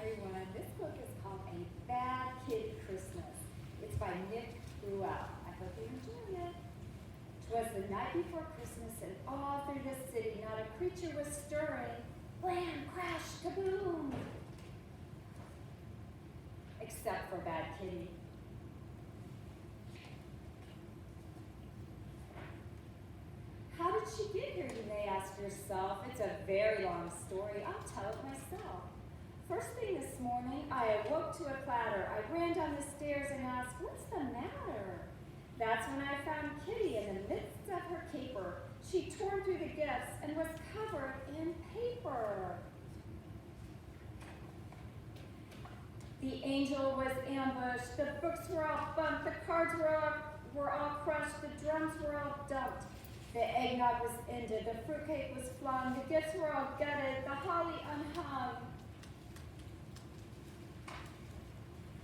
everyone. This book is called A Bad Kid Christmas. It's by Nick Ruel. I hope you enjoy it. 'Twas the night before Christmas, and all through the city not a creature was stirring. Blam, crash, kaboom! Except for Bad Kitty. How did she get here, you may ask yourself. It's a very long story. I'll tell it myself. First thing this morning, I awoke to a clatter. I ran down the stairs and asked, "What's the matter?" That's when I found Kitty in the midst of her caper. She tore through the gifts and was covered in paper. The angel was ambushed. The books were all bumped. The cards were all crushed. The drums were all dumped. The eggnog was ended. The fruitcake was flung. The gifts were all gutted. The holly unhung.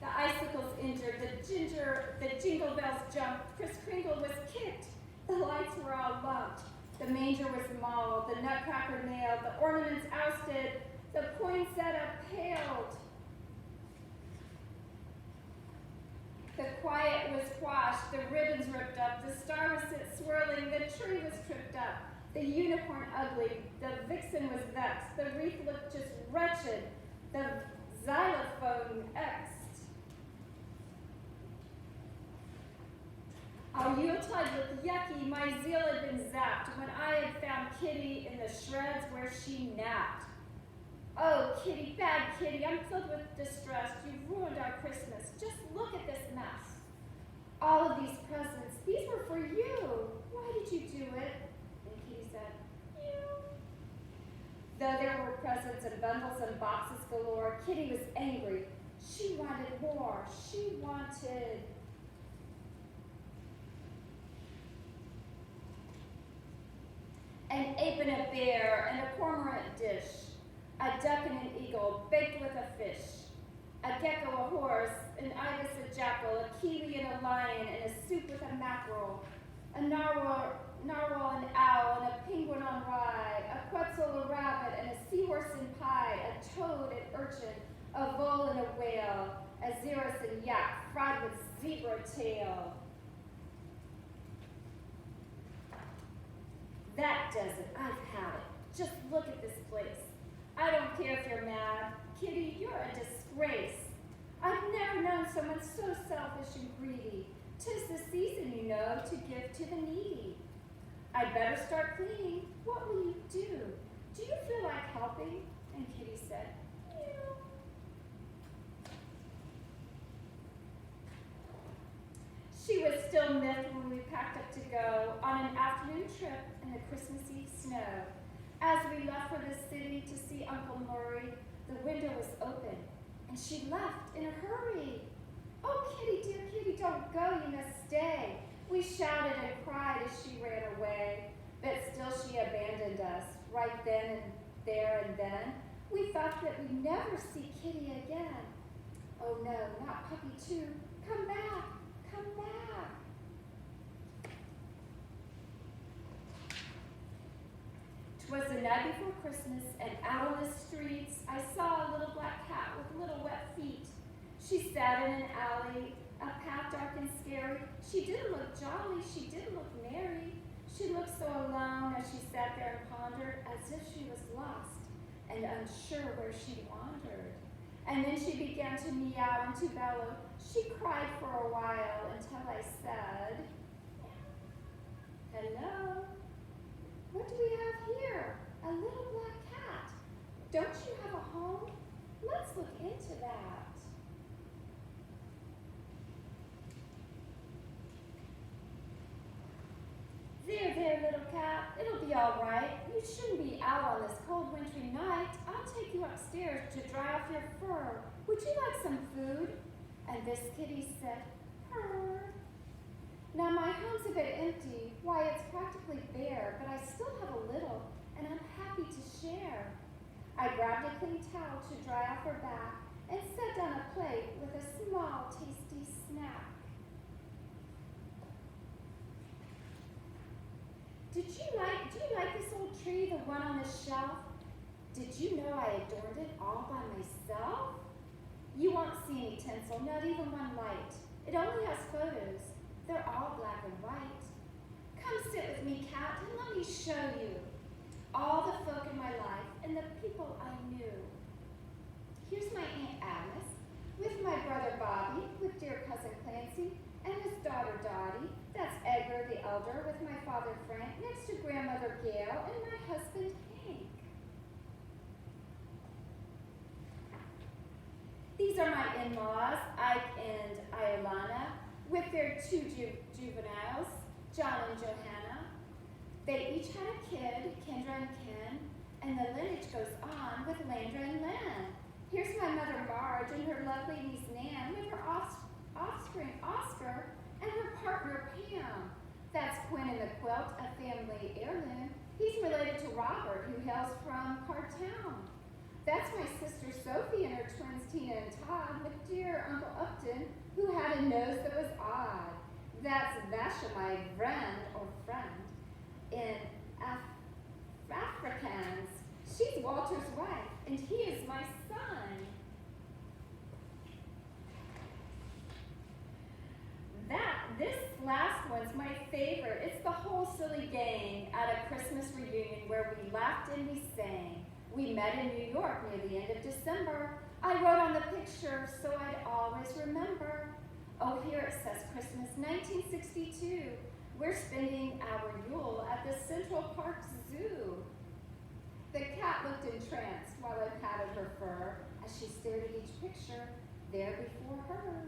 The icicles injured. The jingle bells jumped. Kris Kringle was kicked. The lights were all lumped. The manger was mauled. The nutcracker nailed. The ornaments ousted. The poinsettia paled. The quiet was quashed, the ribbons ripped up, the star was set swirling, the tree was tripped up, the unicorn ugly, the vixen was vexed, the wreath looked just wretched, the xylophone exed. Our Yuletide looked yucky, my zeal had been zapped when I had found Kitty in the shreds where she napped. Oh, Kitty, bad Kitty, I'm filled with distress. You've ruined our Christmas. Just look at this mess. All of these presents, these were for you. Why did you do it? And Kitty said, you. Though there were presents and bundles and boxes galore, Kitty was angry. She wanted more. She wanted... an ape and a bear and a cormorant dish. A duck and an eagle, baked with a fish. A gecko, a horse, an ibis, a jackal, a kiwi and a lion, and a soup with a mackerel. A narwhal, an owl, and a penguin on rye. A quetzal, a rabbit, and a seahorse in pie. A toad, an urchin, a vole and a whale. A xeris and yak, fried with zebra tail. That does it. I've had it. Just look at this place. I don't care if you're mad. Kitty, you're a disgrace. I've never known someone so selfish and greedy. 'Tis the season, you know, to give to the needy. I'd better start cleaning. What will you do? Do you feel like helping? And Kitty said, "You." She was still miffed when we packed up to go on an afternoon trip in the Christmas Eve snow. As we left for the city to see Uncle Murray, the window was open, and she left in a hurry. "Oh, Kitty, dear Kitty, don't go, you must stay." We shouted and cried as she ran away, but still she abandoned us, right then and there and then. We thought that we'd never see Kitty again. Oh no, not Puppy too. Come back, come back. 'Twas the night before Christmas, and out on the streets I saw a little black cat with little wet feet. She sat in an alley, a path dark and scary. She didn't look jolly, she didn't look merry. She looked so alone as she sat there and pondered, as if she was lost and unsure where she wandered. And then she began to meow and to bellow. She cried for a while until I said, "Hello? What do we have here? A little black cat. Don't you have a home? Let's look into that." There, little cat. It'll be all right. You shouldn't be out on this cold wintry night. I'll take you upstairs to dry off your fur. Would you like some food? And this kitty said, "Purr." Now my home's a bit empty. Why, it's practically bare, but I still have a little, and I'm happy to share. I grabbed a clean towel to dry off her back and set down a plate with a small, tasty snack. Do you like this old tree, the one on the shelf? Did you know I adorned it all by myself? You won't see any tinsel, not even one light. It only has photos. They're all black and white. Come sit with me, Cat, and let me show you all the folk in my life and the people I knew. Here's my Aunt Agnes, with my brother Bobby, with dear cousin Clancy, and his daughter Dottie. That's Edgar the elder, with my father Frank, next to grandmother Gail, and my husband Hank. These are my in-laws, Ike and Iolana, with their two juveniles, John and Johanna. They each had a kid, Kendra and Ken, and the lineage goes on with Landra and Len. Here's my mother Marge and her lovely niece Nan with her offspring Oscar and her partner Pam. That's Quinn in the quilt, a family heirloom. He's related to Robert, who hails from Cartown. That's my sister Sophie and her twins Tina and Todd with dear Uncle Upton, who had a nose that was odd. That's Vasha, my friend in Afrikaans. She's Walter's wife, and he is my son. This last one's my favorite. It's the whole silly gang at a Christmas reunion where we laughed and we sang. We met in New York near the end of December. I wrote on the picture so I'd always remember. Oh, here it says Christmas 1962. We're spending our Yule at the Central Park Zoo. The cat looked entranced while I patted her fur as she stared at each picture there before her.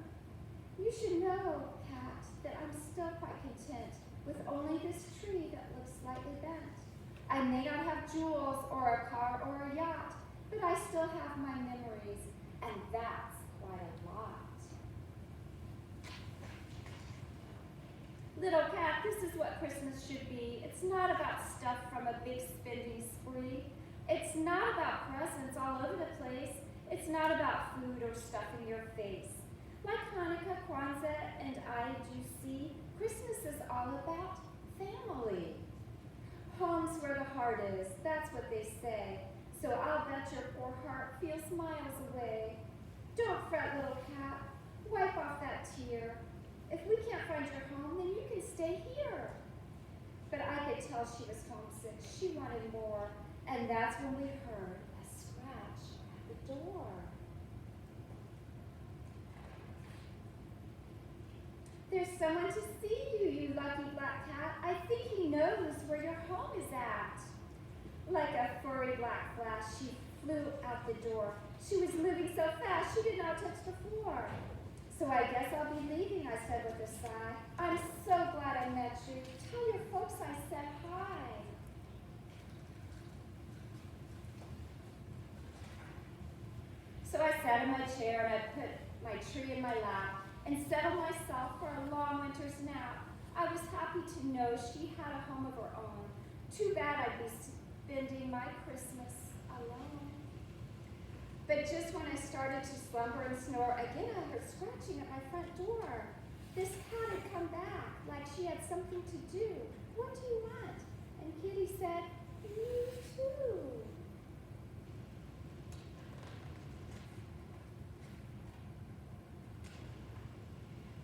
You should know, Cat, that I'm still quite content with only this tree that looks slightly bent. I may not have jewels or a car or a yacht, but I still have my memories, and that's quite a lot. Little Cat, this is what Christmas should be. It's not about stuff from a big spending spree. It's not about presents all over the place. It's not about food or stuff in your face. Like Hanukkah, Kwanzaa, and I-do-see, Christmas is all about family. Home's where the heart is, that's what they say. So I'll bet your poor heart feels miles away. Don't fret, little cat. Wipe off that tear. If we can't find your home, then you can stay here. But I could tell she was homesick. She wanted more. And that's when we heard a scratch at the door. There's someone to see you, you lucky black cat. I think he knows where your home is at. Like a furry black flash, she flew out the door. She was moving so fast, she did not touch the floor. So I guess I'll be leaving, I said with a sigh. I'm so glad I met you. Tell your folks I said hi. So I sat in my chair and I put my tree in my lap and settled myself for a long winter's nap. I was happy to know she had a home of her own. Too bad I'd be spending my Christmas alone. But just when I started to slumber and snore, again I heard scratching at my front door. This cat had come back, like she had something to do. What do you want? And Kitty said, me too.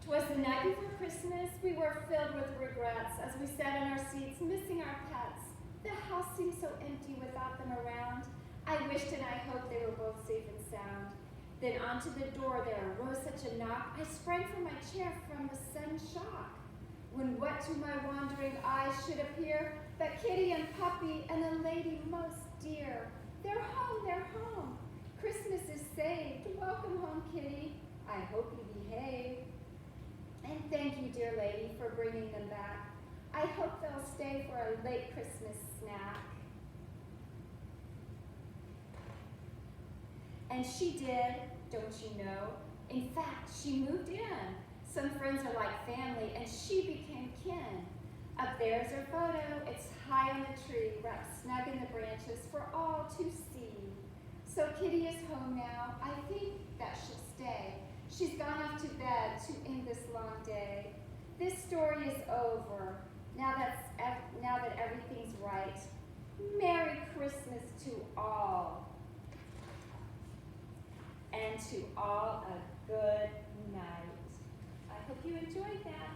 'Twas the night before Christmas. We were filled with regrets as we sat in our seats, missing our pets. The house seemed so empty without them around. I wished and I hoped they were both safe and sound. Then onto the door there arose such a knock, I sprang from my chair from the sudden shock. When what to my wandering eyes should appear, but Kitty and Puppy and the lady most dear. They're home, they're home. Christmas is saved. Welcome home, Kitty. I hope you behave. And thank you, dear lady, for bringing them back. I hope they'll stay for a late Christmas snack. And she did, don't you know? In fact, she moved in. Some friends are like family, and she became kin. Up there's her photo. It's high on the tree, wrapped snug in the branches for all to see. So Kitty is home now. I think that she'll stay. She's gone off to bed to end this long day. This story is over. Now that everything's right. Merry Christmas to all. And and to all a good night. I hope you enjoyed that.